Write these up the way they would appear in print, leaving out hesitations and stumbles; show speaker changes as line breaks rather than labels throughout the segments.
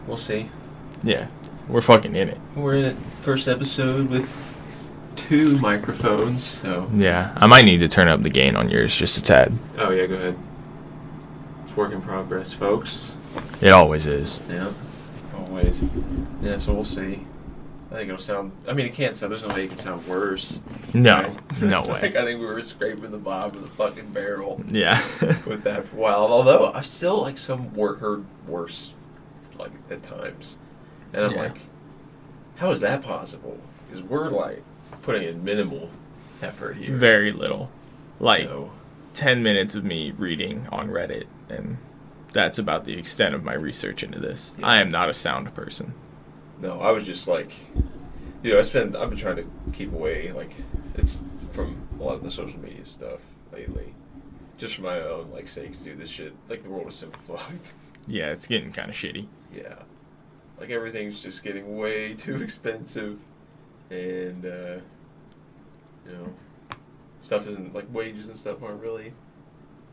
We'll see.
Yeah, we're fucking in it.
We're in it. First episode with 2 microphones, so...
Yeah, I might need to turn up the gain on yours just a tad.
Oh, yeah, go ahead. It's work in progress, folks.
It always is.
Yeah, always. Yeah, so we'll see. I think it'll sound... I mean, it can't sound... There's no way it can sound worse.
No,
right?
no way.
Like, I think we were scraping the bottom of the fucking barrel.
Yeah.
With that for a while. Although, I still, like, some heard worse, like, at times. And I'm like, how is that possible? Because we're, like, putting in minimal effort here.
Very little. Like, 10 minutes of me reading on Reddit, and that's about the extent of my research into this. Yeah. I am not a sound person.
No, I was just like, I've been trying to keep away, like, it's from a lot of the social media stuff lately. Just for my own, like, sakes, dude, this shit, like, the world is so fucked.
Yeah, it's getting kind of shitty.
Yeah. Like, everything's just getting way too expensive, and, stuff isn't, like, wages and stuff aren't really,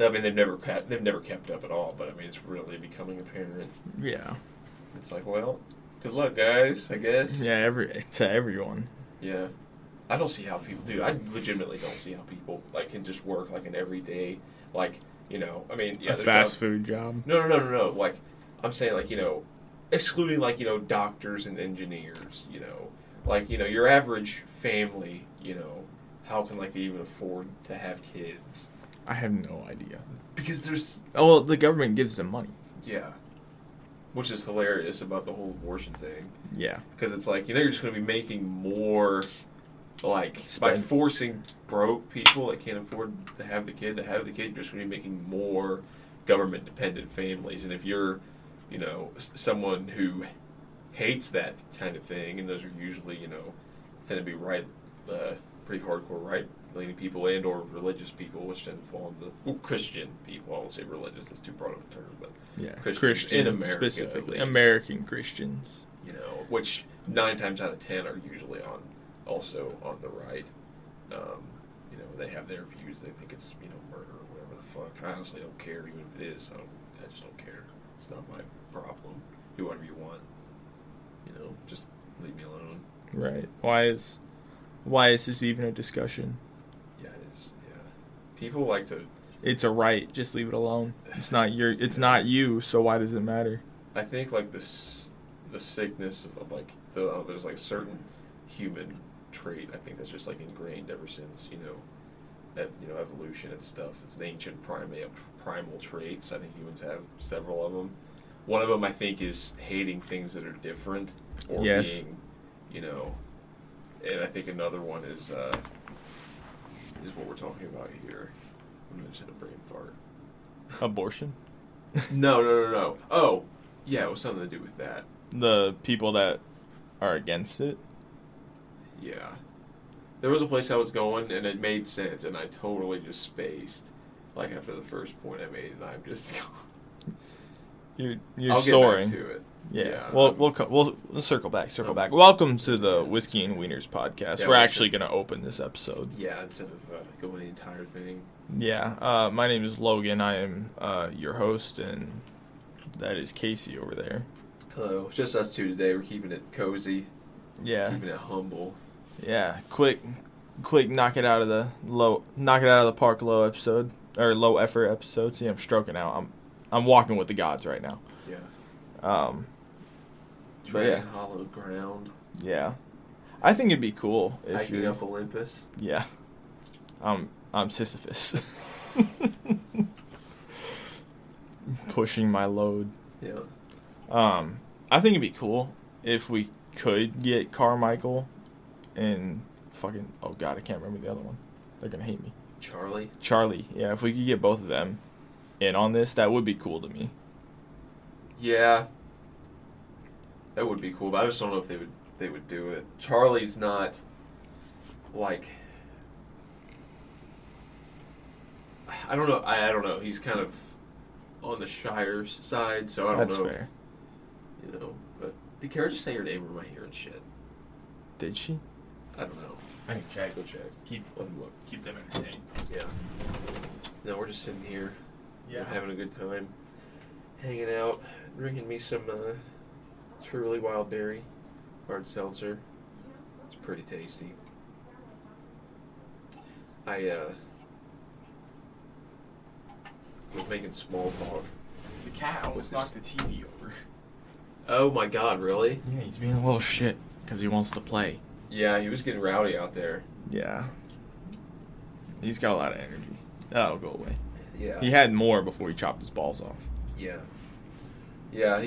I mean, they've never kept up at all, but, I mean, it's really becoming apparent.
Yeah.
It's like, well... Good luck, guys, I guess.
Yeah, to everyone.
Yeah. I don't see how people... Dude, I legitimately don't see how people, like, can just work, like, an everyday... Like, I mean... Yeah,
a fast food job?
No. Like, I'm saying, like, excluding, like, doctors and engineers, Like, your average family, how can, like, they even afford to have kids?
I have no idea.
Because there's...
Oh, well, the government gives them money.
Yeah. Which is hilarious about the whole abortion thing.
Yeah.
Because it's like, you're just going to be making more, like, by forcing broke people that can't afford to have the kid, you're just going to be making more government-dependent families. And if you're, someone who hates that kind of thing, and those are usually, tend to be pretty hardcore right-leaning people and or religious people, which tend to fall into Christian people. I won't say religious, that's too broad of a term, but Christians in America,
specifically American Christians,
which 9 times out of 10 are usually also on the right. They have their views. They think it's murder or whatever the fuck. I honestly don't care, even if it is. I just don't care. It's not my problem. Do whatever you want. Just leave me alone.
Right? Why is this even a discussion?
Yeah, it is. Yeah, people like to.
It's a right. Just leave it alone. It's not not you. So why does it matter?
I think like the sickness of like there's like a certain human trait. I think that's just like ingrained ever since evolution and stuff. It's an ancient primal traits. I think humans have several of them. One of them I think is hating things that are different or being, and I think another one is what we're talking about here. I'm going to send a brain fart.
Abortion?
No. Oh, yeah, it was something to do with that.
The people that are against it?
Yeah. There was a place I was going, and it made sense, and I totally just spaced. Like, after the first point I made, and I'm just...
You're soaring.
Get back to it.
Yeah. We'll circle back. Welcome to the Whiskey and Wieners podcast. Yeah, we're actually going to open this episode.
Yeah, instead of going the entire thing.
Yeah. My name is Logan. I am your host, and that is Casey over there.
Hello. Just us two today. We're keeping it cozy.
Yeah.
Keeping it humble.
Yeah. Quick, knock it out of the park low episode, or low effort episode. See, I'm stroking out. I'm walking with the gods right now.
Yeah. Treading hollow ground.
Yeah. I think it'd be cool if
hiking up Olympus.
Yeah. I'm Sisyphus. Pushing my load.
Yeah.
I think it'd be cool if we could get Carmichael and fucking I can't remember the other one. They're gonna hate me. Charlie. Yeah, if we could get both of them in on this, that would be cool to me.
Yeah. That would be cool, but I just don't know if they would do it. Charlie's not like I don't know. He's kind of on the shyer side, so I don't know.
That's fair.
But did Kara just say her name in my ear and shit?
Did she?
I don't know.
I can check.
Go check.
Keep them entertained.
Yeah. No, we're just sitting here.
Yeah.
We're having a good time. Hanging out, drinking me some Truly wild berry, hard seltzer. It's pretty tasty. I was making small talk.
The cat almost knocked the TV over.
Oh my god, really?
Yeah, he's being a little shit because he wants to play.
Yeah, he was getting rowdy out there.
Yeah. He's got a lot of energy. That'll go away.
Yeah.
He had more before he chopped his balls off.
Yeah. Yeah,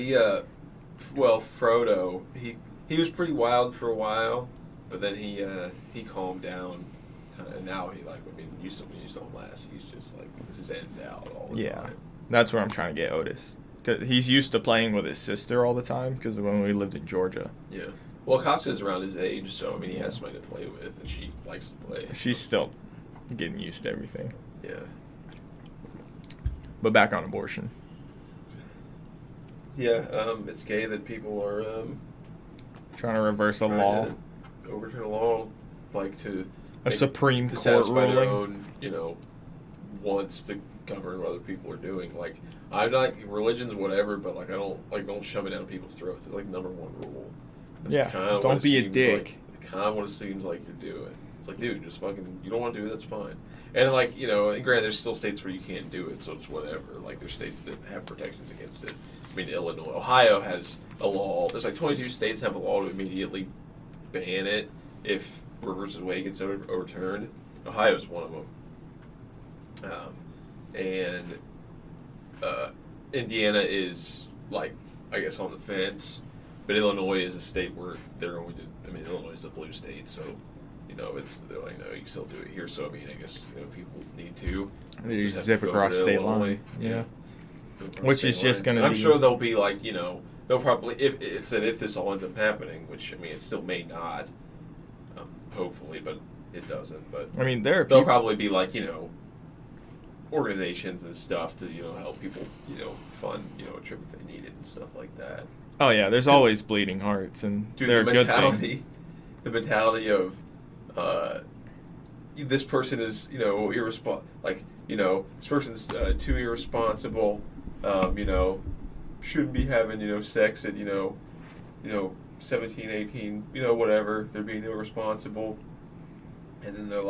Frodo, he was pretty wild for a while, but then he calmed down. And now you saw him last. He's just like, this is end out all the time.
That's where I'm trying to get Otis. Cause he's used to playing with his sister all the time because when we lived in Georgia.
Yeah. Well, Costa's around his age, so, he has somebody to play with, and she likes to play.
She's still getting used to everything.
Yeah.
But back on abortion.
Yeah, it's gay that people are
trying to reverse a law.
Overturn a law, to
a Supreme Court
satisfy
ruling.
Their own, wants to govern what other people are doing. I'm not religion's whatever, but I don't shove it down people's throats. It's number one rule. That's
don't be a dick.
Kind of what it seems like you're doing. It's dude, just fucking, you don't want to do it, that's fine. And and granted, there's still states where you can't do it, so it's whatever. There's states that have protections against it. Illinois, Ohio has a law. There's 22 states have a law to immediately ban it if Roe versus Wade gets overturned. Ohio's one of them. And Indiana is I guess on the fence, but Illinois is a state where they're going to. Illinois is a blue state, so they're no, you can still do it here. So I guess people need to.
They just zip across state line. Yeah. Which is just going to be...
I'm sure they'll be they'll probably, if this all ends up happening, which, it still may not, hopefully, but it doesn't. But
they'll
probably be organizations and stuff to, help people, fund, a trip if they need it and stuff like that.
Oh, yeah, there's always bleeding hearts, and they're a good thing.
The mentality of, this person is, irresponsible, this person's too irresponsible, shouldn't be having, sex at, 17, 18, whatever. They're being irresponsible. And then they're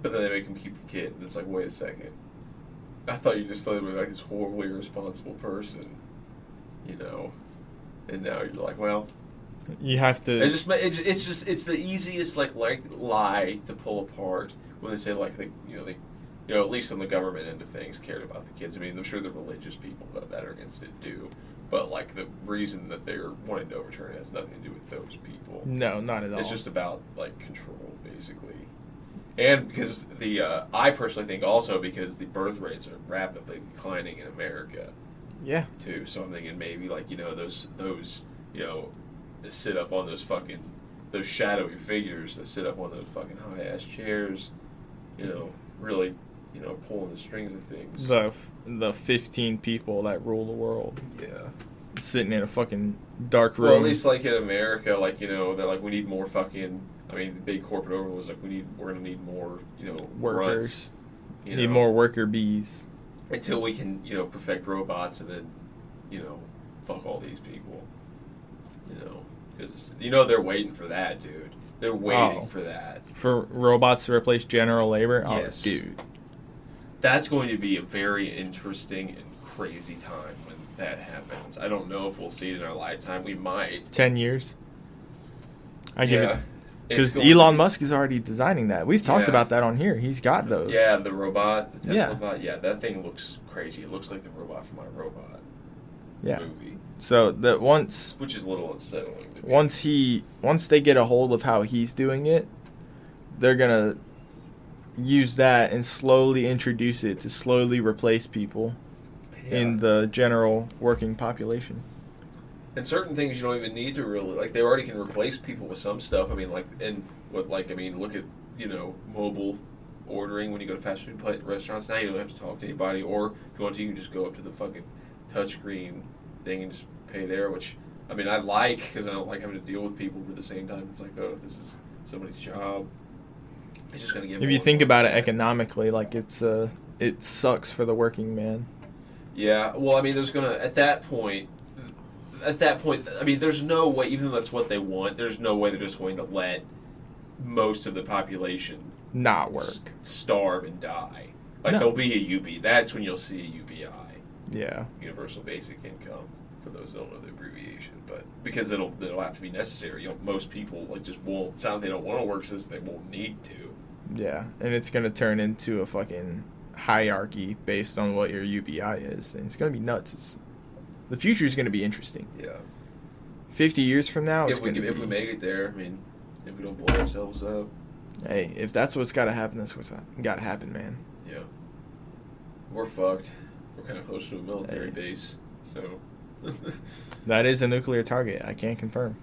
but then they make them keep the kid. And it's wait a second. I thought you just thought they were this horribly irresponsible person, and now you're well.
You have to.
It's the easiest lie to pull apart when they say they at least on the government end of things cared about the kids. I'm sure the religious people that are against it do, but the reason that they're wanting to overturn it has nothing to do with those people.
No, not at all.
It's just about control basically, and because I personally think also because the birth rates are rapidly declining in America.
Yeah.
Too. So I'm thinking maybe those that sit up on those shadowy figures that sit up on those fucking high ass chairs, really, pulling the strings of things.
The 15 people that rule the world.
Yeah.
Sitting in a fucking dark room.
Well, at least in America, they're we need more fucking. The big corporate overlord was we're gonna need more,
workers.
Grunts,
need more worker bees
until we can, perfect robots and then, fuck all these people. Because they're waiting for that, dude. They're waiting for that.
For robots to replace general labor?
Yes.
Oh, dude.
That's going to be a very interesting and crazy time when that happens. I don't know if we'll see it in our lifetime. We might.
10 years? I give it. Because Elon Musk is already designing that. We've talked about that on here. He's got those.
Yeah, the robot, the Tesla robot. Yeah, that thing looks crazy. It looks like the robot from iRobot movie.
So that
which is a little unsettling to
me. Once they get a hold of how he's doing it, they're gonna use that and slowly introduce it to slowly replace people in the general working population.
And certain things you don't even need to really they already can replace people with some stuff. Look at mobile ordering when you go to fast food restaurants. Now you don't have to talk to anybody, or if you want to, you can just go up to the fucking touchscreen thing and just pay there. Which I like because I don't like having to deal with people, but at the same time, it's if this is somebody's job, it's just gonna get.
If you think about it economically, it sucks for the working man.
Yeah, well, there's gonna at that point. at that point, I mean, there's no way, even though that's what they want, there's no way they're just going to let most of the population
not work,
starve and die. Like,
no.
There'll be a UB. That's when you'll see a UBI.
Yeah.
Universal Basic Income, for those who don't know the abbreviation. But because it'll have to be necessary. You know, most people just won't. It's not that they don't want to work, it's just they won't need to.
Yeah, and it's going to turn into a fucking hierarchy based on what your UBI is. And it's going to be nuts. The future is going to be interesting.
Yeah.
50 years from now,
if we make it there, I mean, if we don't blow ourselves up.
Hey, if that's what's got to happen, that's what's got to happen, man.
Yeah. We're fucked. We're kind of close to a military base, so.
That is a nuclear target. I can't confirm.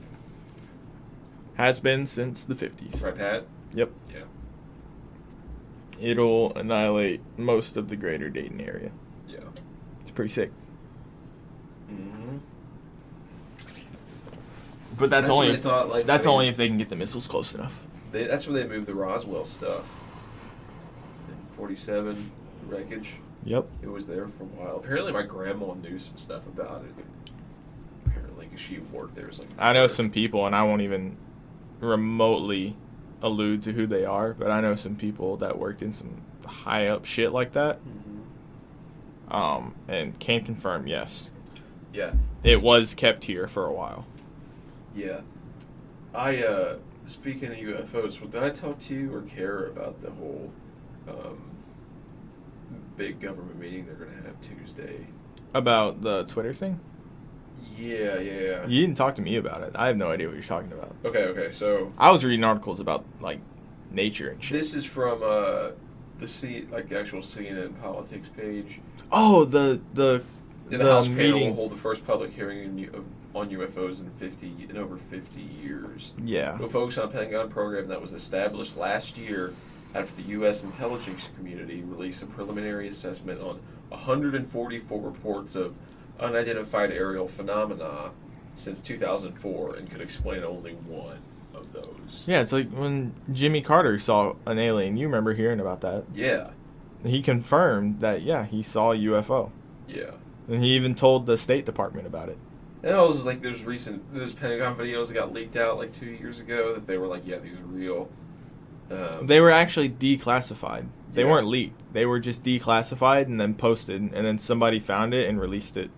Has been since the 50s.
Right, Pat?
Yep.
Yeah.
It'll annihilate most of the greater Dayton area.
Yeah.
It's pretty sick.
Mm-hmm.
But that's only
thought, like,
only if they can get the missiles close enough.
That's where they moved the Roswell stuff. In 47, the wreckage.
Yep.
It was there for a while. Apparently my grandma knew some stuff about it. Apparently, because she worked there.
I know some people, and I won't even remotely allude to who they are, but I know some people that worked in some high up shit like that.
Mm-hmm.
And can confirm, yes.
Yeah.
It was kept here for a while.
Yeah. Speaking of UFOs, did I talk to you or Kara about the whole big government meeting they're going to have Tuesday?
About the Twitter thing?
Yeah.
You didn't talk to me about it. I have no idea what you're talking about.
Okay, so...
I was reading articles about, like, nature and shit.
This is from the actual CNN politics page.
Oh, the
House
meeting
panel will hold the first public hearing on UFOs in over 50 years.
Yeah.
Will focus on a Pentagon program that was established last year after the U.S. intelligence community released a preliminary assessment on 144 reports of unidentified aerial phenomena since 2004 and could explain only one of those.
Yeah, it's like when Jimmy Carter saw an alien. You remember hearing about that.
Yeah.
He confirmed that, yeah, he saw a UFO.
Yeah.
And he even told the State Department about it.
And it was like there's Pentagon videos that got leaked out like 2 years ago that they were like, yeah, these are real.
They were actually declassified. They weren't leaked. They were just declassified and then posted, and then somebody found it and released it.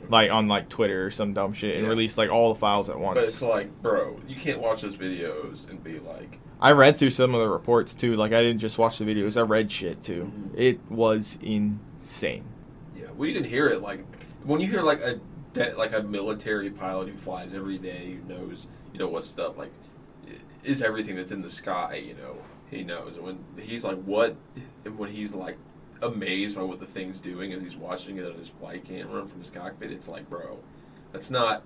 Like on like Twitter or some dumb shit, and released like all the files at once.
But it's like, bro, you can't watch those videos and be like...
I read through some of the reports too. Like, I didn't just watch the videos. I read shit too. Mm-hmm. It was insane. Yeah,
well, you can hear it. Like, when you hear like a military pilot who flies every day, who knows, what stuff, like, is everything that's in the sky, he knows. And when he's like, what? And when he's like amazed by what the thing's doing as he's watching it on his flight camera from his cockpit, it's like, bro, that's not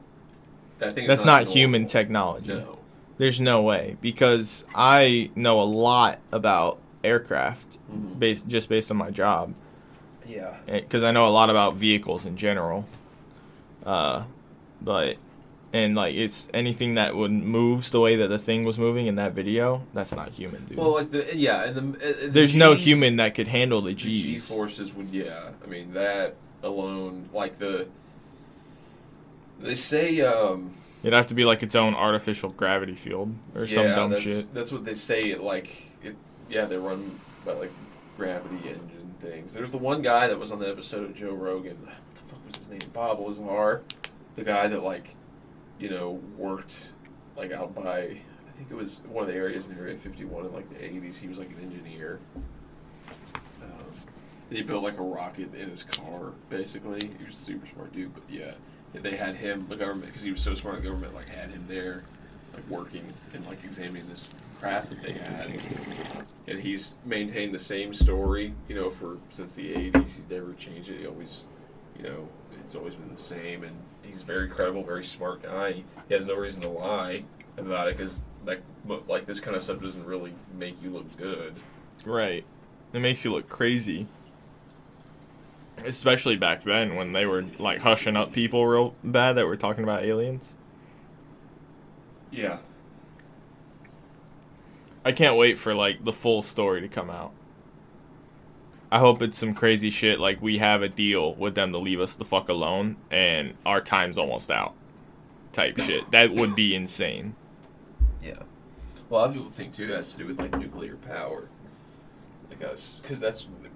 human technology.
No.
There's no way, because I know a lot about aircraft just based on my job.
Yeah.
Because I know a lot about vehicles in general. It's anything that moves the way that the thing was moving in that video, that's not human, dude.
Well,
there's no human that could handle the G's.
The G-forces would, I mean, that alone, like they say,
it'd have to be like its own artificial gravity field or some dumb shit.
That's what they say. They run by like gravity engine things. There's the one guy that was on the episode of Joe Rogan. What the fuck was his name? Bob Lazar, the guy that worked like out by, I think it was one of the areas in Area 51 in like the 80s. He was like an engineer. And he built like a rocket in his car. Basically, he was a super smart dude. But yeah. They had him, the government, because he was so smart, the government had him there, working and examining this craft that they had. And he's maintained the same story, since the 80s. He's never changed it. He always, it's always been the same. And he's very credible, very smart guy. He has no reason to lie about it, because this kind of stuff doesn't really make you look good.
Right. It makes you look crazy. Especially back then when they were hushing up people real bad that were talking about aliens.
Yeah.
I can't wait for the full story to come out. I hope it's some crazy shit like we have a deal with them to leave us the fuck alone and our time's almost out type shit. That would be insane.
Yeah. Well, a lot of people think, too, it has to do with, like, nuclear power. Because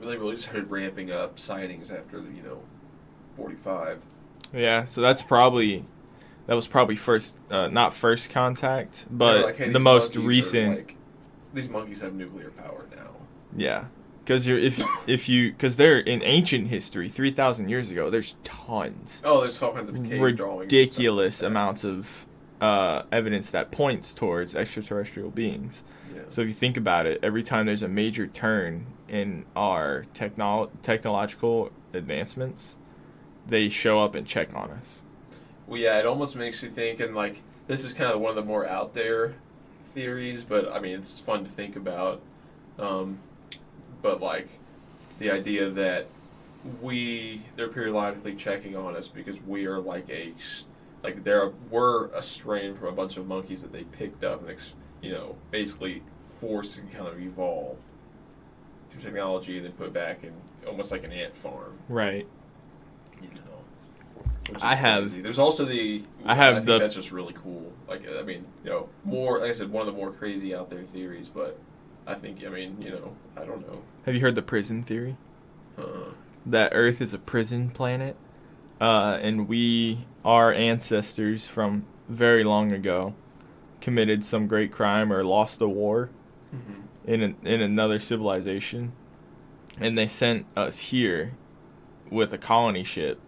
they really started ramping up sightings after, 45.
Yeah, so that was probably first, not first contact, but
like, hey,
the most recent.
Like, these monkeys have nuclear power now.
Yeah, because because they're in ancient history, 3,000 years ago. There's tons.
Oh, there's all kinds of cave drawings.
Ridiculous amounts of evidence that points towards extraterrestrial beings.
Yeah.
So if you think about it, every time there's a major turn in our technological advancements, they show up and check on us.
Well, yeah, it almost makes you think, and like this is kind of one of the more out there theories, but I mean it's fun to think about. But like the idea that they're periodically checking on us because we are we're a strain from a bunch of monkeys that they picked up and basically forced and kind of evolved through technology and then put back in almost like an ant farm.
Right.
There's also that's just really cool. Like, I mean, more, like I said, one of the more crazy out there theories, but I think, I don't know.
Have you heard the prison theory?
Uh-uh.
That Earth is a prison planet, and our ancestors from very long ago committed some great crime or lost a war in another civilization, and they sent us here with a colony ship,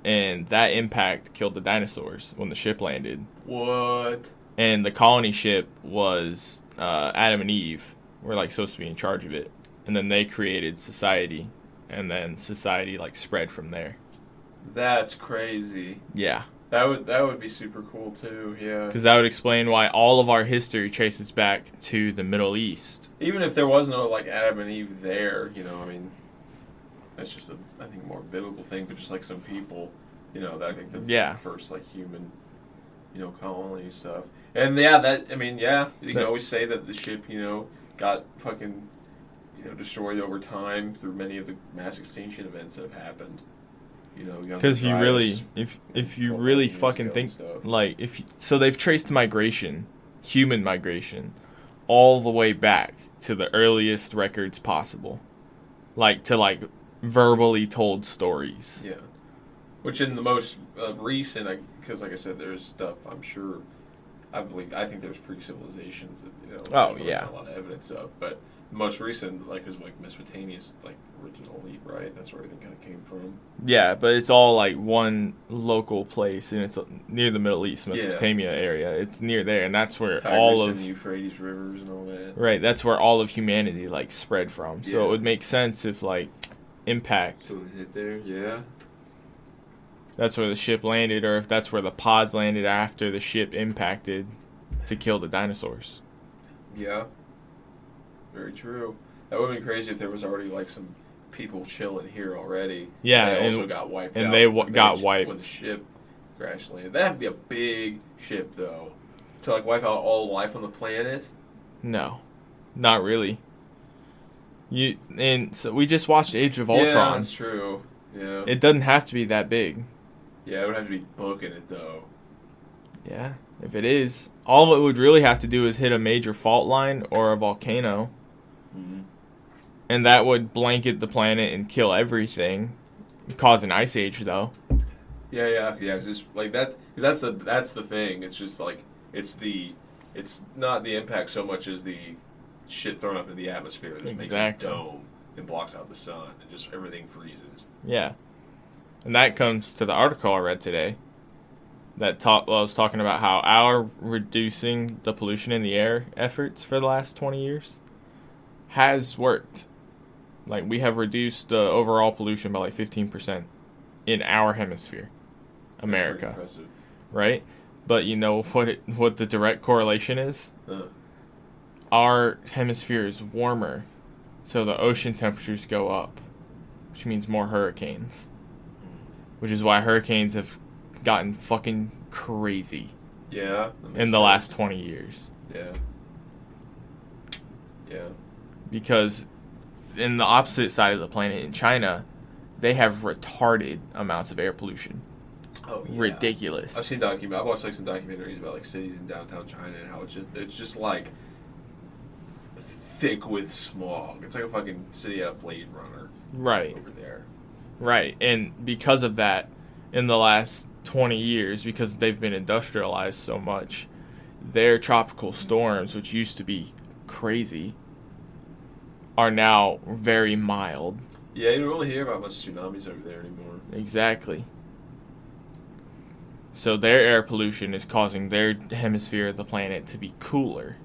and that impact killed the dinosaurs when the ship landed.
What?
And the colony ship was Adam and Eve were like supposed to be in charge of it, and then they created society, and then society like spread from there.
That's crazy.
Yeah.
That would be super cool too, yeah.
Because that would explain why all of our history traces back to the Middle East.
Even if there was no, like, Adam and Eve there, that's just I think, more biblical thing, but just, like, some people, that I think that's the first, like, human, colony stuff. And, you can always say that the ship, got fucking, destroyed over time through many of the mass extinction events that have happened.
Because if you really fucking think like so they've traced human migration, all the way back to the earliest records possible, like to verbally told stories.
Yeah, which in the most recent, because like I said, there's stuff I'm sure, I think there's pre-civilizations that a lot of evidence of, but. Most recent, is Mesopotamia's originally, right? That's where everything kind of came from.
Yeah, but it's all one local place, and it's near the Middle East, Mesopotamia area. It's near there, and that's where
Tigris and the Euphrates rivers and all that.
Right, that's where all of humanity spread from. Yeah. So it would make sense if impact.
So it hit there, yeah.
That's where the ship landed, or if that's where the pods landed after the ship impacted to kill the dinosaurs.
Yeah. Very true. That would have been crazy if there was already some people chilling here already.
Yeah,
and they also got wiped out.
And they got wiped
when the ship crash landed. That'd be a big ship, though, to wipe out all life on the planet.
No, not really. So we just watched Age of Ultron.
Yeah, that's true. Yeah,
it doesn't have to be that big.
Yeah, it would have to be booking it though.
Yeah, if it is, all it would really have to do is hit a major fault line or a volcano. Mm-hmm. And that would blanket the planet and kill everything, cause an ice age, though.
Yeah. It's just that, because that's the thing. It's just it's not the impact so much as the shit thrown up into the atmosphere that just makes a dome and blocks out the sun, and just everything freezes.
Yeah, and that comes to the article I read today. I was talking about how our reducing the pollution in the air efforts for the last 20 years has worked. We have reduced the overall pollution by 15% in our hemisphere, America.
That's pretty impressive.
Right? But you know what the direct correlation is? Our hemisphere is warmer, so the ocean temperatures go up, which means more hurricanes. Which is why hurricanes have gotten fucking crazy.
Yeah.
In the last 20 years.
Yeah.
Because in the opposite side of the planet, in China, they have retarded amounts of air pollution.
Oh, yeah.
Ridiculous.
I've watched like some documentaries about like cities in downtown China and how it's just like thick with smog. It's like a fucking city out of Blade Runner.
Right.
Over there.
Right. And because of that, in the last 20 years, because they've been industrialized so much, their tropical storms, which used to be crazy, are now very mild.
Yeah, you don't really hear about much tsunamis over there anymore.
Exactly. So their air pollution is causing their hemisphere of the planet to be cooler.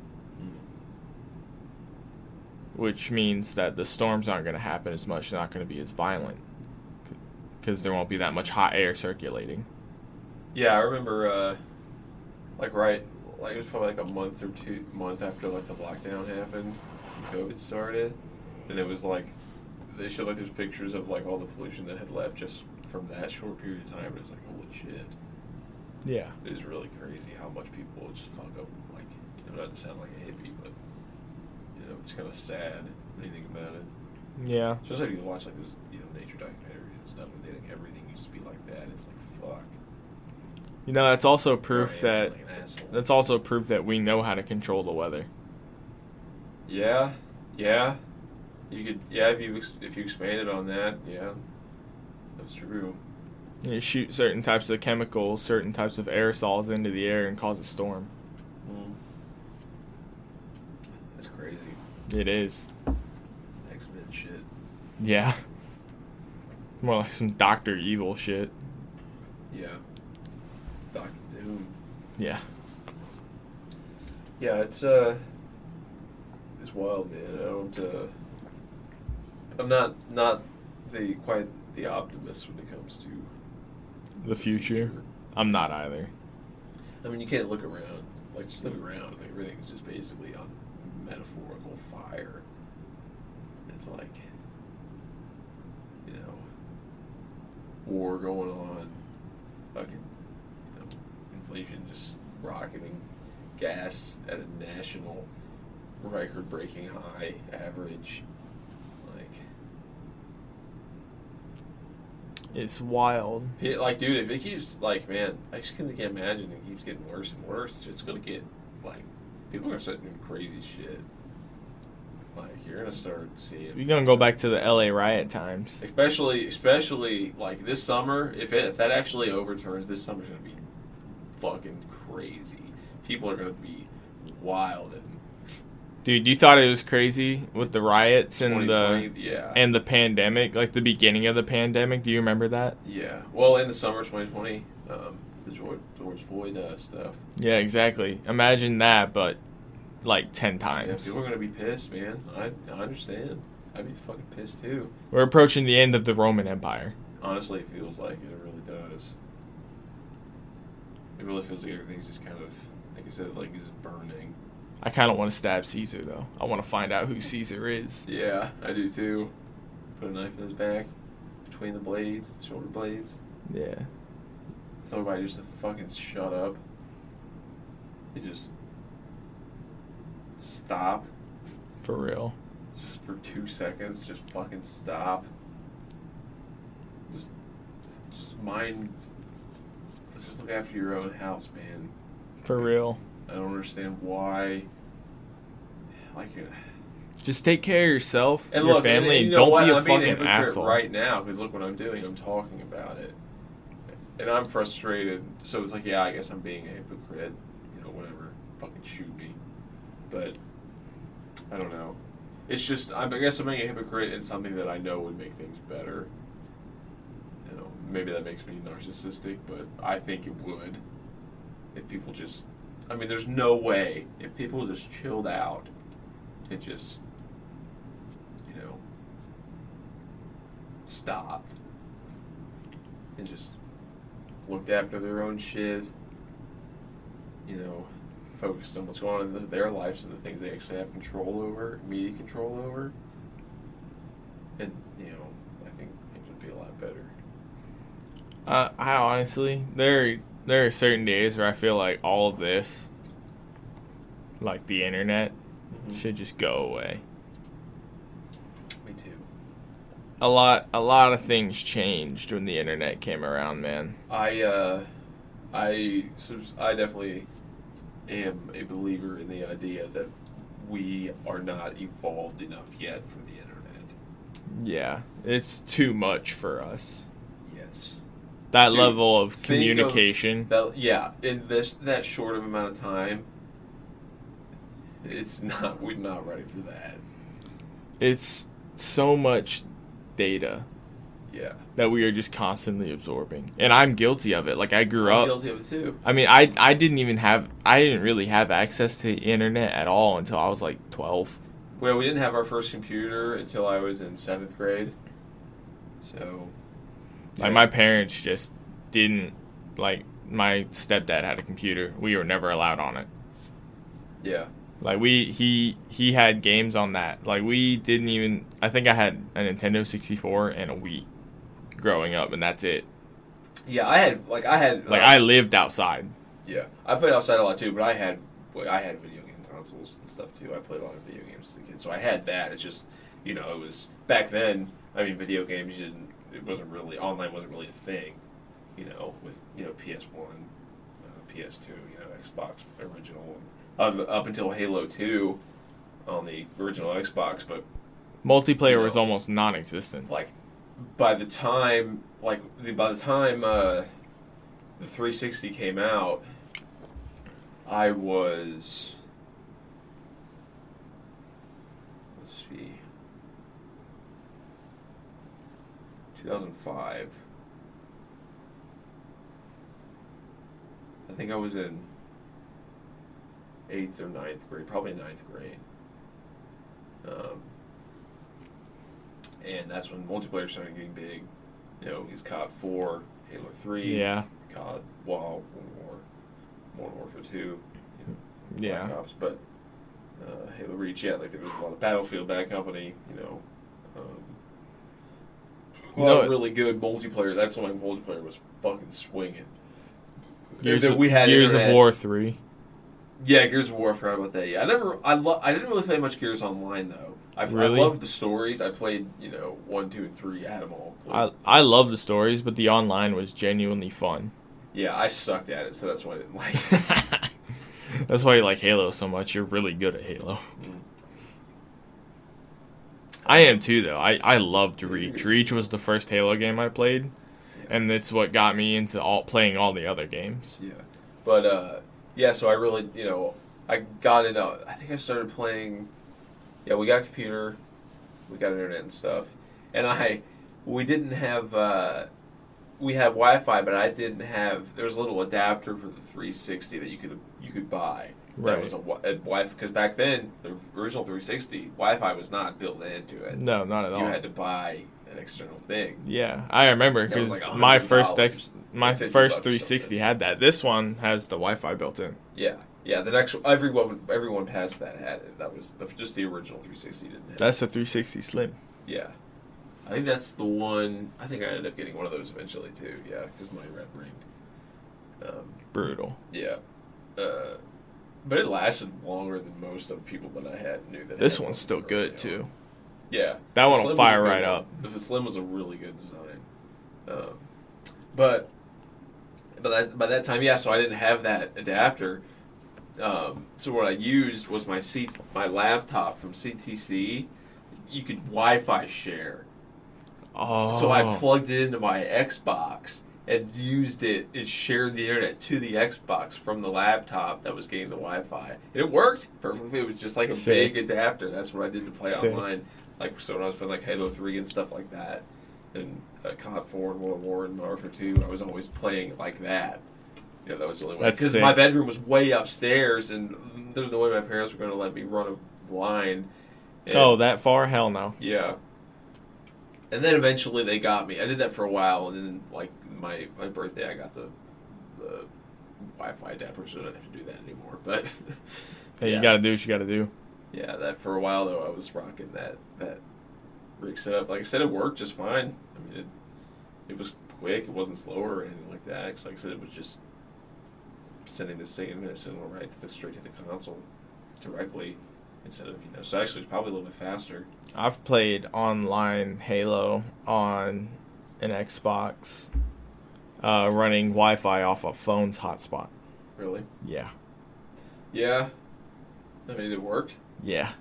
Which means that the storms aren't going to happen as much, they're not going to be as violent. Because there won't be that much hot air circulating.
Yeah, I remember, it was probably like a month after like the lockdown happened, COVID started, and it was like, they showed like there's pictures of like all the pollution that had left just from that short period of time, and it's like, holy shit.
Yeah.
It is really crazy how much people just fuck up, like, not to sound like a hippie, but, it's kind of sad when you think about it.
Yeah.
Especially if you watch like those, nature documentaries and stuff, and they think everything used to be like that. It's like, fuck.
That's also proof that
like an asshole.
that's also proof that we know how to control the weather.
Yeah. You could, if you expanded on that, yeah, that's true.
You shoot certain types of chemicals, certain types of aerosols into the air and cause a storm.
That's crazy.
It is.
Some X-Men shit.
Yeah. More like some Dr. Evil shit.
Yeah. Dr. Doom.
Yeah.
Yeah, it's wild, man. I'm not quite the optimist when it comes to
the future. I'm not either.
I mean, you can't look around. Like, just look around. Like, everything's just basically on metaphorical fire. It's like, war going on. Fucking, inflation just rocketing. Gas at a national record-breaking high average. Like,
it's wild.
Like, dude, if it keeps, like, man, I just can't imagine it keeps getting worse and worse. It's going to get, like, people are going to start doing crazy shit. Like, you're going to start seeing...
You're going to go back to the LA riot times.
Especially like, this summer, if that actually overturns, this summer's going to be fucking crazy. People are going to be wild and...
Dude, you thought it was crazy with the riots and
and
the pandemic, like the beginning of the pandemic. Do you remember that?
Yeah. Well, in the summer of 2020, the George Floyd stuff.
Yeah, exactly. Imagine that, but like 10 times.
Yeah, people are gonna be pissed, man. I understand. I'd be fucking pissed too.
We're approaching the end of the Roman Empire.
Honestly, it feels like it. It really does. It really feels like everything's just kind of, like I said, like is burning.
I kind of want to stab Caesar, though. I want to find out who Caesar is.
Yeah, I do too. Put a knife in his back, between the blades, the shoulder blades.
Yeah.
Tell everybody just to fucking shut up. You just stop.
For real.
Just for 2 seconds, just fucking stop. Just mind. Let's just look after your own house, man.
For real.
I don't understand why. Like,
just take care of yourself,
and
your
look,
family, and
don't
be a
I'm being
fucking asshole.
Right now, because look what I'm doing. I'm talking about it, and I'm frustrated. So it's like, yeah, I guess I'm being a hypocrite. Whatever. Fucking shoot me. But I don't know. It's just, I guess I'm being a hypocrite in something that I know would make things better. Maybe that makes me narcissistic, but I think it would. If people just, there's no way, if people just chilled out and just, stopped and just looked after their own shit, focused on what's going on in their lives and the things they actually have control over, immediate control over, and, I think things would be a lot better.
I honestly, there are certain days where I feel like all of this, like the internet, should just go away.
Me too.
a lot of things changed when the internet came around, man.
I definitely am a believer in the idea that we are not evolved enough yet for the internet.
Yeah, it's too much for us.
Yes.
That level of communication.
In that short of amount of time, we're not ready for that.
It's so much data.
Yeah.
That we are just constantly absorbing. And I'm guilty of it. Like, I grew up.
I'm guilty of it too.
I mean, I didn't really have access to the internet at all until I was like 12.
Well, we didn't have our first computer until I was in 7th grade. So.
Like, my parents just didn't. Like, my stepdad had a computer. We were never allowed on it.
Yeah.
Like, he had games on that. Like, we didn't even. I think I had a Nintendo 64 and a Wii growing up, and that's it.
Yeah, I had.
I lived outside.
Yeah, I played outside a lot too, but I had video game consoles and stuff too. I played a lot of video games as a kid, so I had that. It's just, it was back then. I mean, video games online wasn't really a thing. With PS1, PS2, Xbox original, up until Halo 2 on the original Xbox, but
multiplayer was almost non-existent.
Like, by the time the 360 came out, I was, let's see, 2005. I think I was in 8th or 9th grade, probably 9th grade. And that's when multiplayer started getting big. He's COD 4, Halo 3, COD, Modern Warfare 2, Black Ops, but Halo Reach, there was a lot of Battlefield, Bad Company, a lot of really good multiplayer. That's when multiplayer was fucking swinging.
Gears of War 3.
Yeah, Gears of War. I forgot about that. Yeah, I didn't really play much Gears Online though. I loved the stories. I played 1, 2, and 3. I had them all.
I love the stories, but the online was genuinely fun.
Yeah, I sucked at it, so that's why I didn't like it.
That's why you like Halo so much. You're really good at Halo. Mm. I am too, though. I loved Reach. Reach was the first Halo game I played, and it's what got me into playing all the other games.
Yeah, but so I really, I got into. I think I started playing. Yeah, we got a computer, we got internet and stuff, and we didn't have. We had Wi-Fi, but I didn't have. There was a little adapter for the 360 that you could buy.
Right.
That was a Wi-Fi, because back then the original 360 Wi-Fi was not built into it.
No, not at all.
You had to buy an external thing.
Yeah, I remember because like my first 360 had that. This one has the Wi-Fi built in.
Yeah. Yeah, the next everyone past that had it. That was just the original 360 didn't have.
That's the 360 Slim.
Yeah, I think that's the one. I think I ended up getting one of those eventually too. Yeah, because my red ringed.
Brutal.
Yeah, but it lasted longer than most of the people that I had knew that.
This one's still good too.
Yeah,
that one will fire right up.
The Slim was a really good design, but by that time, so I didn't have that adapter. So what I used was my laptop from CTC. You could Wi-Fi share.
Oh.
So I plugged it into my Xbox and used it and shared the internet to the Xbox from the laptop that was getting the Wi-Fi. And it worked perfectly. It was just like a big adapter. That's what I did to play online. So when I was playing like Halo 3 and stuff like that, and COD 4 and World War and Modern Warfare 2, I was always playing like that. Yeah, that was the only way. Because my bedroom was way upstairs, and there's no way my parents were going to let me run a line.
And, that far? Hell no.
Yeah. And then eventually they got me. I did that for a while, and then like my birthday, I got the Wi-Fi adapter, so I don't have to do that anymore. But
hey, you got to do what you got to do.
Yeah, that for a while though, I was rocking that rig setup. Like I said, it worked just fine. I mean, it was quick. It wasn't slow or anything like that. Because like I said, it was just sending the signal right straight to the console directly, instead of So actually, it's probably a little bit faster.
I've played online Halo on an Xbox, running Wi-Fi off a phone's hotspot.
Really?
Yeah.
Yeah. I mean, it worked.
Yeah.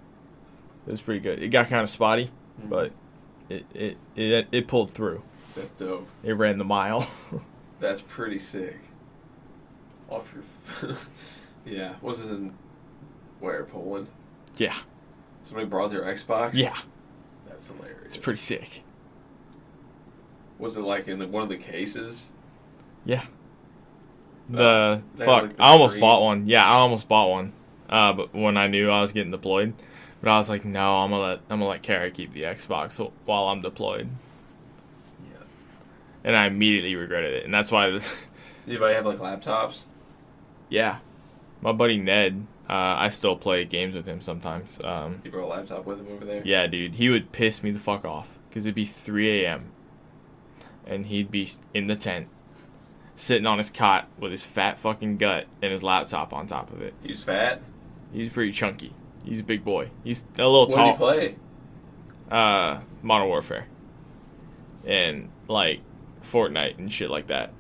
It was pretty good. It got kind of spotty, but it pulled through.
That's dope.
It ran the mile.
That's pretty sick. Off your... Yeah. Was it in... Where? Poland?
Yeah.
Somebody brought their Xbox?
Yeah.
That's hilarious.
It's pretty sick.
Was it like in one of the cases?
Yeah.
Like
I almost bought one. Yeah, I almost bought one. But when I knew I was getting deployed, but I was like, no, I'm gonna let Kara keep the Xbox while I'm deployed.
Yeah.
And I immediately regretted it, and that's why.
Anybody have like laptops?
Yeah, my buddy Ned. I still play games with him sometimes.
You brought a laptop with him over there?
Yeah, dude, he would piss me the fuck off because it'd be 3 a.m. and he'd be in the tent, sitting on his cot with his fat fucking gut and his laptop on top of it.
He was fat?
He's pretty chunky. He's a big boy. He's a little tall.
What did he
play? Modern Warfare. And, like, Fortnite and shit like that.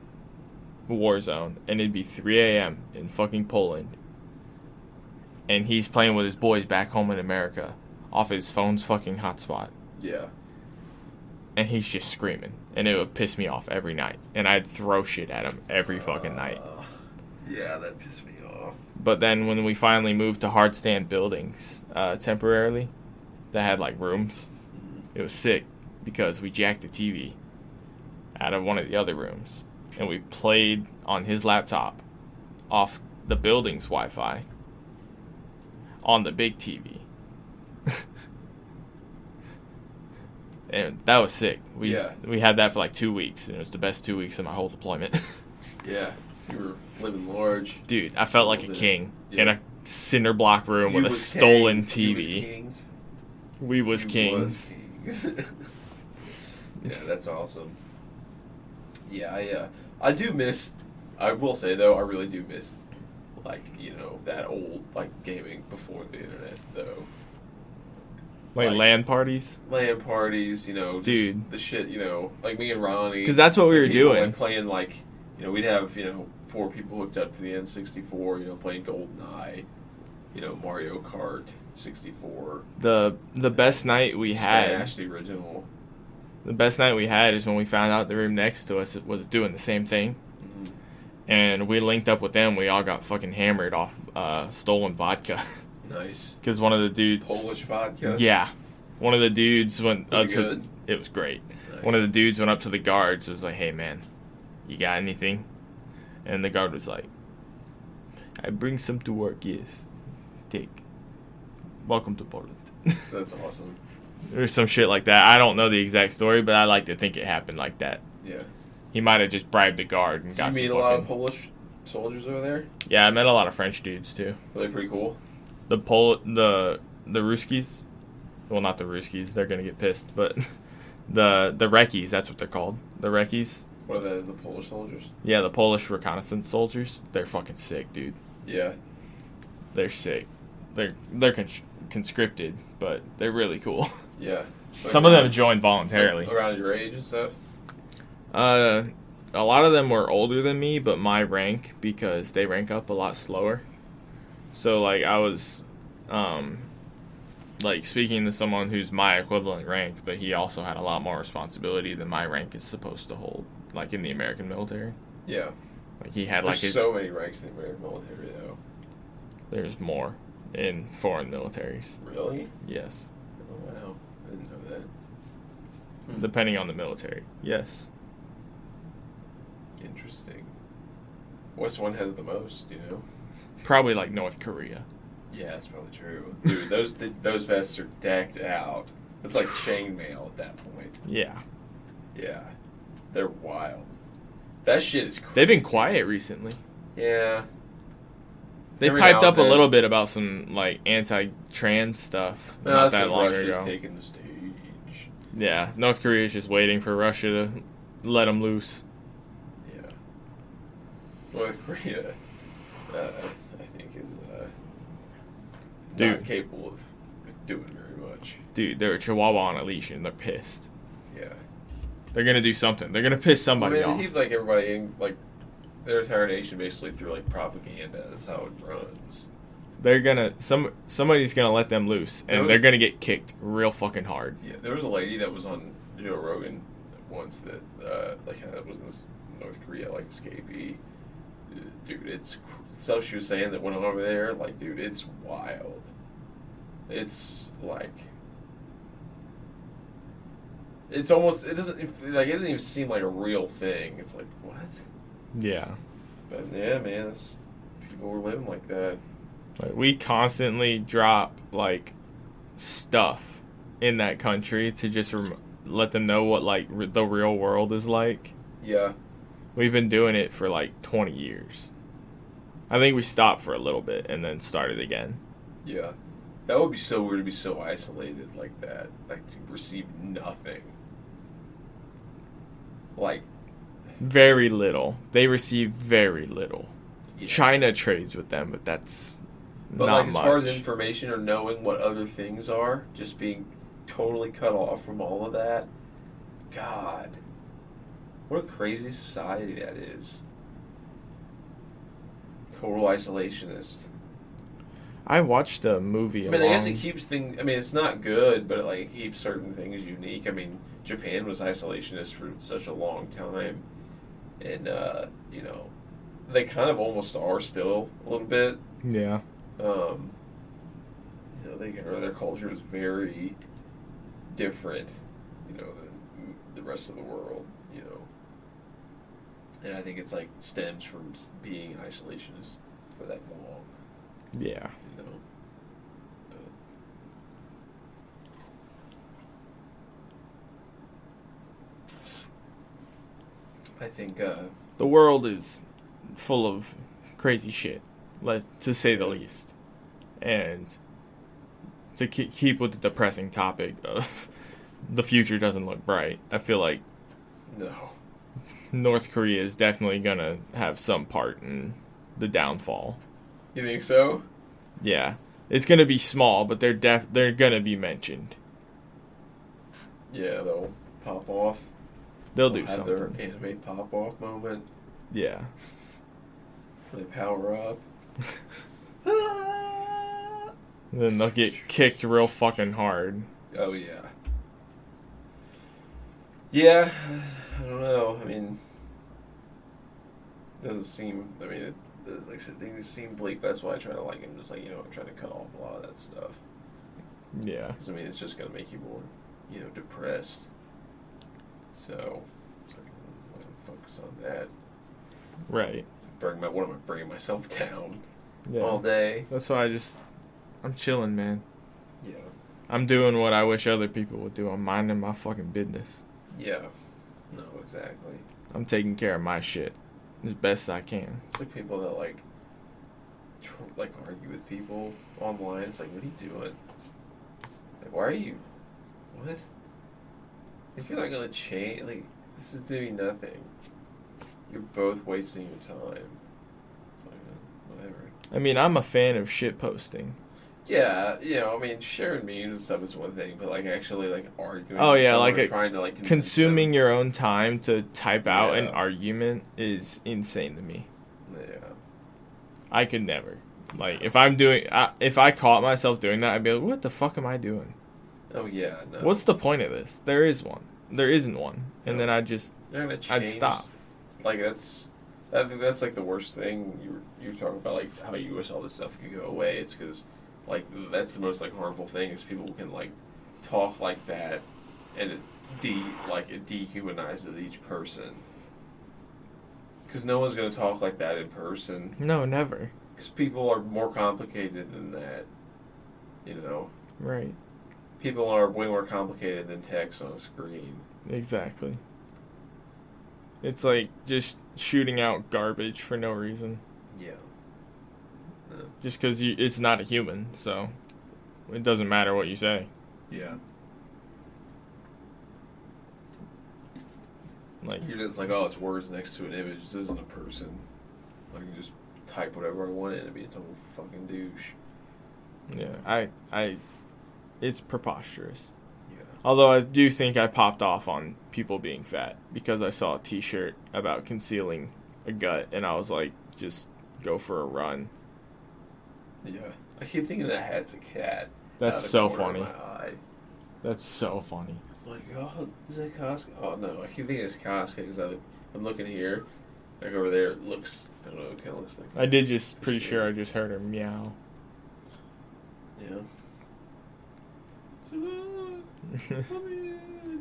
Warzone. And it'd be 3 a.m. in fucking Poland. And he's playing with his boys back home in America off his phone's fucking hotspot.
Yeah.
And he's just screaming. And it would piss me off every night. And I'd throw shit at him every fucking night.
Yeah, that pissed me off.
But then when we finally moved to hardstand buildings temporarily, that had like rooms, it was sick because we jacked the TV out of one of the other rooms. And we played on his laptop off the building's Wi-Fi on the big TV. And that was sick. We had that for like 2 weeks, and it was the best 2 weeks of my whole deployment.
Yeah, you were living large.
Dude, I felt like a king in a cinder block room with a stolen TV. We was kings.
Yeah, that's awesome. Yeah, I do miss... I will say, though, I really do miss, like, that old, like, gaming before the internet, though.
Like LAN parties?
LAN parties, just
dude.
The shit, like me and Ronnie.
Because that's what we were doing.
Like playing, like, we'd have, 4 people hooked up to the N64, playing GoldenEye, Mario Kart 64.
The best night we had.
Smash, the original.
The best night we had is when we found out the room next to us was doing the same thing.
Mm-hmm.
And we linked up with them. We all got fucking hammered off stolen vodka.
Nice.
Because one of the dudes...
Polish vodka?
Yeah. One of the dudes went
was
up
it
to...
good?
It was great.
Nice.
One of the dudes went up to the guards and was like, hey, man, you got anything? And the guard was like, I bring some to work, yes. Take. Welcome to Poland.
That's awesome.
Or some shit like that. I don't know the exact story, but I like to think it happened like that.
Yeah.
He might have just bribed the guard and got some
Did you meet a lot of Polish soldiers over there?
Yeah, I met a lot of French dudes, too.
Were they pretty cool?
The Ruskies, well, not the Ruskies, they're gonna get pissed, but the Reckies, that's what they're called. The Reckies.
What are the Polish soldiers?
Yeah, the Polish reconnaissance soldiers. They're fucking sick, dude.
Yeah.
They're sick. They're conscripted, but they're really cool.
Yeah. Like
Some of them joined voluntarily.
Like around your age and stuff?
A lot of them were older than me, but my rank, because they rank up a lot slower. So, like, I was, like, speaking to someone who's my equivalent rank, but he also had a lot more responsibility than my rank is supposed to hold, like, in the American military.
Yeah.
Like, he had,
There's so many ranks in the American military, though.
There's more in foreign militaries.
Really?
Yes.
Oh, wow. I didn't know that.
Depending on the military. Yes.
Interesting. Which one has the most,
Probably, like, North Korea.
Yeah, that's probably true. Dude, those vests are decked out. It's like chainmail at that point.
Yeah.
Yeah. They're wild. That shit is crazy.
They've been quiet recently.
Yeah.
They piped up a little bit about some, like, anti-trans stuff not that long
Russia's
ago.
taking the stage.
Yeah, North Korea's just waiting for Russia to let them loose.
Yeah. North Korea, I think, is not capable of doing very much.
Dude, they're a Chihuahua on a leash and they're pissed.
Yeah.
They're gonna do something. They're gonna piss somebody off.
They keep like everybody in like their entire nation basically through like propaganda. That's how it runs.
They're gonna somebody's gonna let them loose, and they're gonna get kicked real fucking hard.
Yeah, there was a lady that was on Joe Rogan once that was in this North Korea like escapee. Dude, it's stuff she was saying that went on over there. Like, dude, it's wild. It's like it's almost it doesn't even seem like a real thing. It's like what?
Yeah.
But yeah, man, people were living like that.
Like, we constantly drop like stuff in that country to just let them know what like the real world is like.
Yeah.
We've been doing it for like 20 years. I think we stopped for a little bit and then started again.
Yeah. That would be so weird to be so isolated like that. Like to receive nothing. Like
very little. They receive very little.
Yeah.
China trades with them, but that's
but
not
like as
much.
far as information or knowing what other things are, just being totally cut off from all of that. God. What a crazy society that is. Total isolationist.
I watched a movie.
I mean, I guess it keeps things. I mean, it's not good, but it keeps certain things unique. I mean, Japan was isolationist for such a long time, and they kind of almost are still a little bit.
Yeah.
Their culture is very different, than the rest of the world. And I think it's like stems from being isolationist for that long.
Yeah.
I think
the world is full of crazy shit, to say the least. And to keep with the depressing topic of the future doesn't look bright, I feel like
no.
North Korea is definitely gonna have some part in the downfall.
You think so?
Yeah, it's gonna be small, but they're gonna be mentioned.
Yeah, they'll pop off.
They'll do something.
Their anime pop off moment.
Yeah.
They power up.
Then they'll get kicked real fucking hard.
Oh yeah. Yeah, I don't know. I mean, it doesn't seem. I mean, like I said, things seem bleak. That's why I try to like him. Just like I'm trying to cut off a lot of that stuff.
Yeah.
Because I mean, it's just gonna make you more, depressed. So I'm gonna focus on that.
Right.
What am I bringing myself down
all
day?
That's why I'm chilling, man.
Yeah.
I'm doing what I wish other people would do. I'm minding my fucking business.
Yeah. No, exactly.
I'm taking care of my shit as best I can.
It's like people that argue with people online. It's like, what are you doing? Like, why are you? What? If you're not gonna change, this is doing nothing. You're both wasting your time. It's like, whatever.
I mean, I'm a fan of shit posting.
Yeah, I mean, sharing memes and stuff is one thing, but actually arguing.
Oh yeah,
trying to
consuming your own time to type out an
Yeah.
argument is insane to me.
Yeah.
I could never. If I caught myself doing that, I'd be like, what the fuck am I doing?
Oh yeah. No.
What's the point of this? There isn't one. And then I'd stop.
I think that's the worst thing you're talking about, how you wish all this stuff could go away. It's because that's the most harmful thing is people can talk like that, and it dehumanizes each person. Because no one's gonna talk like that in person.
No, never.
Because people are more complicated than that.
Right.
People are way more complicated than text on a screen.
Exactly. It's like just shooting out garbage for no reason.
Yeah. No.
Just because it's not a human, so it doesn't matter what you say.
Yeah. You're just it's words next to an image. This isn't a person. I can just type whatever I want in and be a total fucking douche.
Yeah, it's preposterous.
Yeah.
Although I do think I popped off on people being fat because I saw a T-shirt about concealing a gut, and I was like, just go for a run.
Yeah. I keep thinking that hat's a cat.
That's so funny.
Of my eye.
That's so funny.
I'm like, oh, is that Costco? Oh, no. I keep thinking it's Costco because I'm looking here. Like over there, it looks, I don't know, it kind of looks like...
I did just, pretty sure I just heard her meow.
Yeah.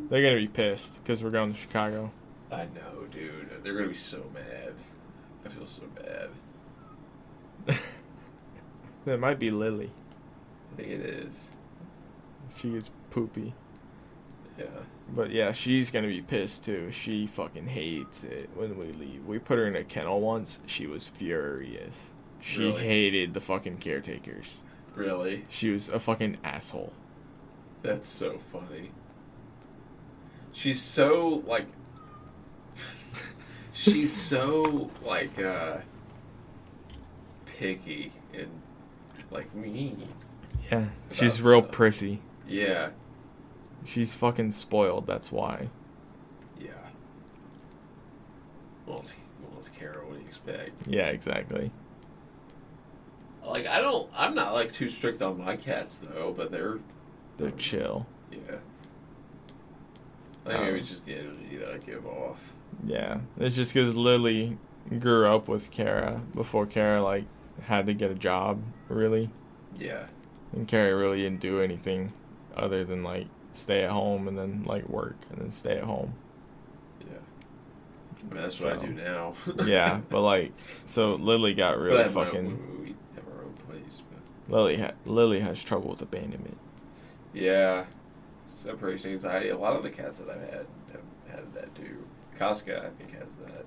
They're going to be pissed because we're going to Chicago.
I know, dude. They're going to be so mad. I feel so bad.
That might be Lily.
I think it is.
She gets poopy.
Yeah.
But yeah, she's going to be pissed too. She fucking hates it when we leave. We put her in a kennel once. She was furious. She
Really?
hated the fucking caretakers.
Really?
She was a fucking asshole.
That's so funny. She's so, like... she's so, like, picky and, like, mean.
Yeah. She's real prissy.
Yeah.
She's fucking spoiled, that's why.
Yeah. Well, it's Kara, what do you expect?
Yeah, exactly.
Like, I'm not, like, too strict on my cats, though, but they're
chill.
Yeah. I think maybe it's just the energy that I give off.
Yeah. It's just because Lily grew up with Kara before Kara, like, had to get a job, really.
Yeah.
And Kara really didn't do anything other than, like, stay at home and then, like, work and then stay at home.
Yeah. I mean, that's what I do now.
Yeah, but, like, so Lily got really fucking...
We have our own place, but...
Lily has trouble with abandonment.
Yeah. Separation anxiety. A lot of the cats that I've had have had that too. Casca, I think, has that.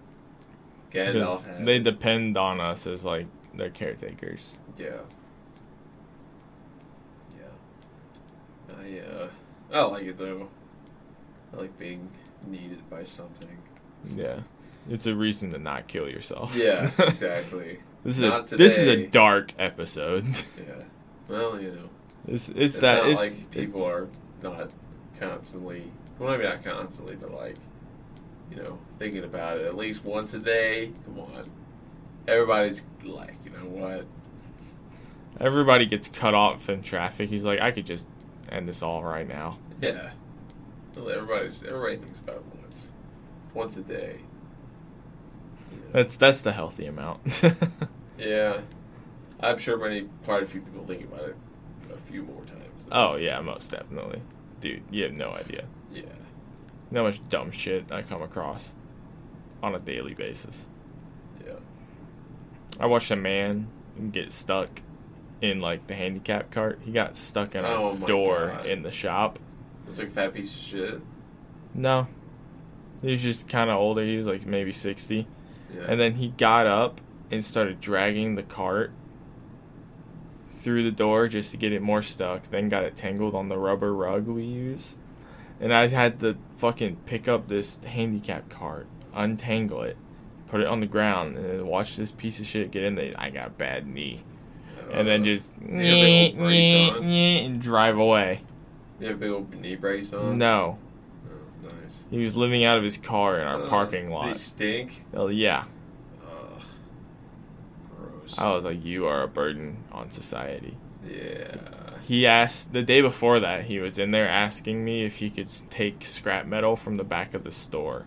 Gandalf has.
They depend on us as, like, their caretakers.
Yeah. I like it, though. I like being needed by something.
Yeah. It's a reason to not kill yourself.
Yeah, exactly.
This is a dark episode.
Yeah. Well, you know.
It's
not like people are not constantly, well, maybe not constantly, but like, you know, thinking about it at least once a day. Come on. Everybody's like, you know what?
Everybody gets cut off in traffic. He's like, I could just end this all right now.
Yeah. Everybody thinks about it once a day.
Yeah. That's the healthy amount.
Yeah. I'm sure quite a few people think about it a few more times.
Oh, yeah, most definitely. Dude, you have no idea.
Yeah.
You know how much dumb shit I come across on a daily basis.
Yeah.
I watched a man get stuck in, like, the handicap cart. He got stuck in a door in the shop.
It's like a fat piece of shit.
No. He was just kind of older. He was, like, maybe 60.
Yeah.
And then he got up and started dragging the cart through the door just to get it more stuck. Then got it tangled on the rubber rug we use. And I had to fucking pick up this handicap cart, untangle it, put it on the ground, and then watch this piece of shit get in there. I got a bad knee. And then just and drive away.
You have a big old knee brace on?
No.
Oh, nice.
He was living out of his car in our parking lot.
They stink?
Oh, yeah.
Ugh. Gross.
I was like, you are a burden on society.
Yeah.
He asked, the day before that, he was in there asking me if he could take scrap metal from the back of the store.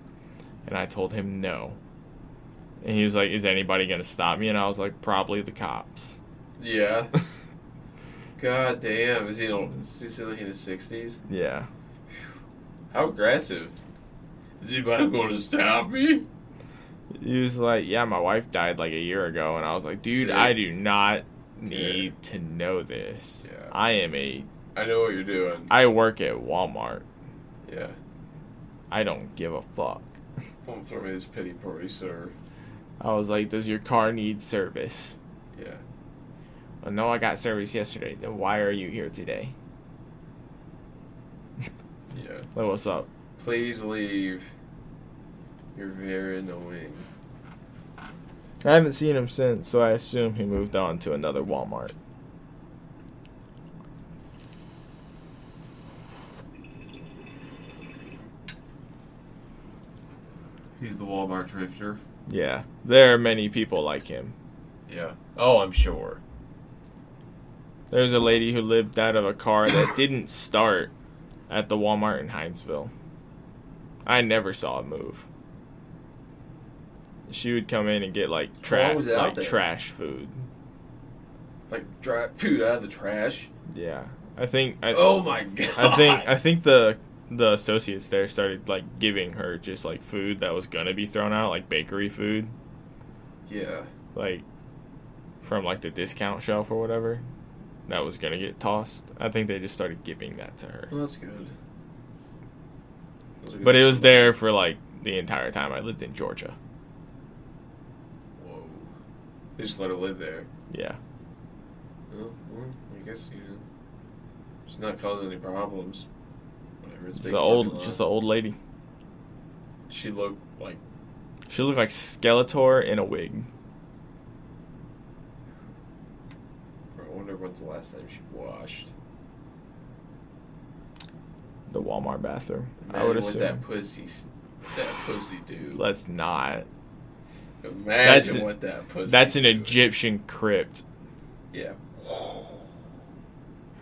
And I told him no. And he was like, is anybody going to stop me? And I was like, probably the cops.
Yeah. God damn. Is he in his 60s?
Yeah.
How aggressive. Is anybody going to stop me?
He was like, yeah, my wife died like a year ago. And I was like, dude, I do not need to know this.
Yeah.
I
know what you're doing.
I work at Walmart.
Yeah.
I don't give a fuck.
Don't throw me this pity party, sir.
I was like, does your car need service?
Yeah.
Well, no, I got service yesterday. Then why are you here today?
Yeah.
Like, what's up?
Please leave. You're very annoying.
I haven't seen him since, so I assume he moved on to another Walmart.
the Walmart drifter.
Yeah, there are many people like him.
Yeah. Oh, I'm sure.
There's a lady who lived out of a car that didn't start at the Walmart in Hinesville. I never saw it move. She would come in and get like trash food.
Like dry food out of the trash.
Yeah,
oh my god!
I think the associates there started like giving her just like food that was gonna be thrown out, like bakery food.
Yeah.
Like from like the discount shelf or whatever, that was gonna get tossed. I think they just started giving that to her.
Well, that's good.
But it was there for like the entire time I lived in Georgia.
Whoa! They just let her live there.
Yeah.
Well, I guess she's not causing any problems. Whatever. It's
just an old lady.
She looked like
Skeletor in a wig.
I wonder when's the last time she washed.
The Walmart bathroom.
Imagine
I would
what
assume.
that pussy do.
Let's not.
Imagine what that pussy.
That's an Egyptian crypt.
Yeah.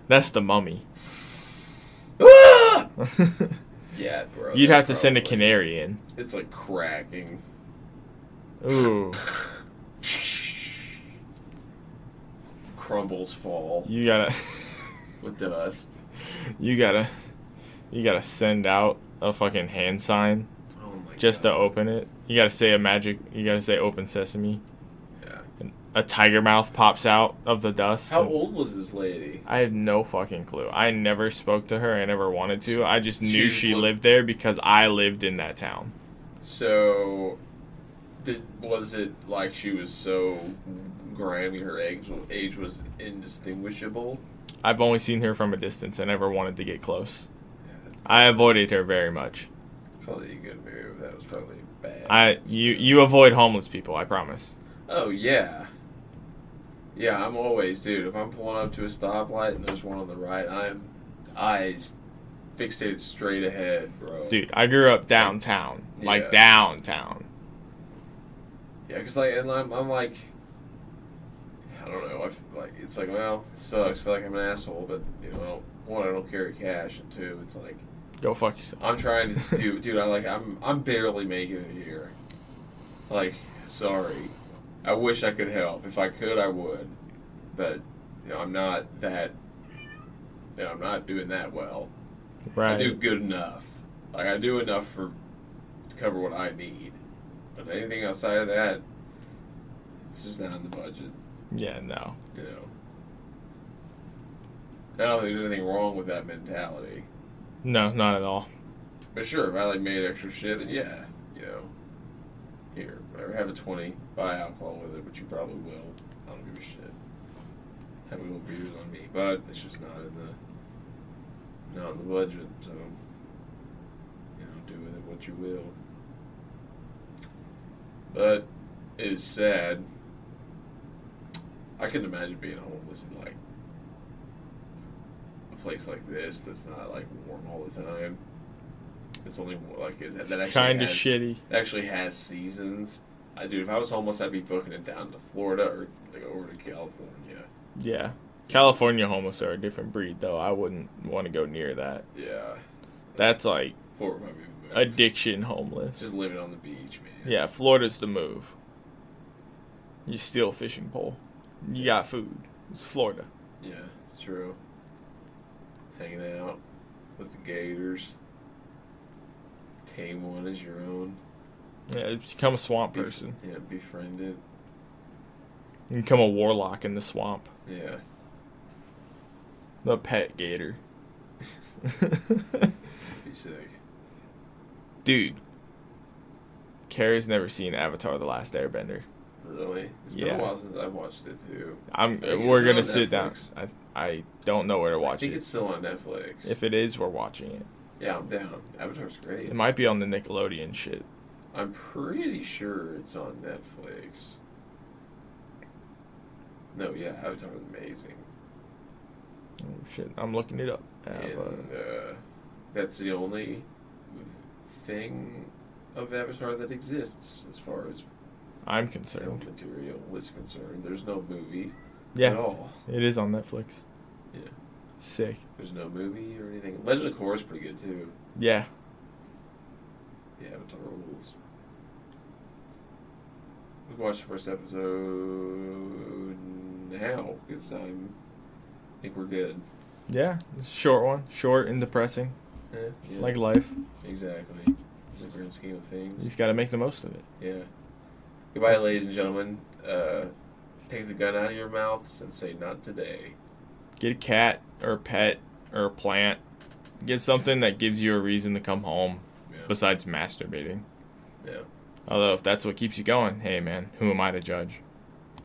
That's the mummy.
Yeah, bro.
You'd have to send a canary in.
It's like cracking.
Ooh.
Crumbles fall.
You gotta.
With dust.
You gotta send out a fucking hand sign.
Oh my
just
God.
to open it. You gotta say you gotta say open sesame.
Yeah.
And a tiger mouth pops out of the dust.
How old was this lady?
I have no fucking clue. I never spoke to her. I never wanted to. I just knew she lived there because I lived in that town.
So, was it like she was so grimy her age was indistinguishable?
I've only seen her from a distance. I never wanted to get close. I avoided her very much.
Probably a good move. That was probably bad.
You avoid homeless people, I promise.
Oh, yeah. Yeah, I'm always, dude, if I'm pulling up to a stoplight and there's one on the right, I'm eyes fixated straight ahead, bro.
Dude, I grew up downtown.
Yeah.
Like, downtown.
Yeah, because, like, and I'm like, I don't know, it's like, well, it sucks, I feel like I'm an asshole, but, you know, one, I don't carry cash, and two, it's like,
go fuck yourself.
I'm trying to do, dude, I'm barely making it here. Like, sorry. I wish I could help. If I could, I would. But, you know, I'm not doing that well.
Right.
I do good enough. Like, I do enough to cover what I need. But anything outside of that, it's just not in the budget.
Yeah, no.
You know. I don't think there's anything wrong with that mentality.
No, not at all.
But sure, if I like made extra shit, then yeah, you know. Here, whatever, have a 20, buy alcohol with it, which you probably will. I don't give a shit. Have a little beers on me, but it's just not in the budget, so you know, do with it what you will. But it is sad. I couldn't imagine being homeless in like a place like this that's not like warm all the time. It's only like that actually
kind of shitty.
Actually has seasons. If I was homeless, I'd be booking it down to Florida or like over to California.
Yeah, California homeless are a different breed, though. I wouldn't want to go near that.
Yeah,
that's like
Florida might be the move.
Addiction homeless.
Just living on the beach, man.
Yeah, Florida's the move. You steal a fishing pole. You got food. It's Florida.
Yeah, it's true. Hanging out with the gators. Tame one as your own.
Yeah, become a swamp person.
Yeah, befriend it.
You become a warlock in the swamp.
Yeah.
The pet gator.
Be sick.
Dude. Carrie's never seen Avatar: The Last Airbender.
Really? It's been a while since I've watched it too.
We're gonna sit down. I don't know where to watch it.
I think it's still on Netflix.
If it is, we're watching it.
Yeah, I'm down. Avatar's great.
It might be on the Nickelodeon shit.
I'm pretty sure it's on Netflix. No, yeah, Avatar is amazing.
Oh shit, I'm looking it up.
And that's the only thing of Avatar that exists as far as
I'm concerned.
film material is concerned. There's no movie
Yeah,
at all.
it is on Netflix.
Yeah.
Sick.
There's no movie or anything. Legend of Korra is pretty good too.
Yeah.
Yeah, Avatar rules. We watched the first episode now because I think we're good.
Yeah, it's a short one. Short and depressing.
Yeah.
Like life.
Exactly. In the grand scheme of things.
You just got to make the most of it.
Yeah. Goodbye, ladies and gentlemen. Take the gun out of your mouths and say, not today.
Get a cat or a pet or a plant. Get something that gives you a reason to come home besides masturbating.
Yeah.
Although, if that's what keeps you going, hey, man, who am I to judge?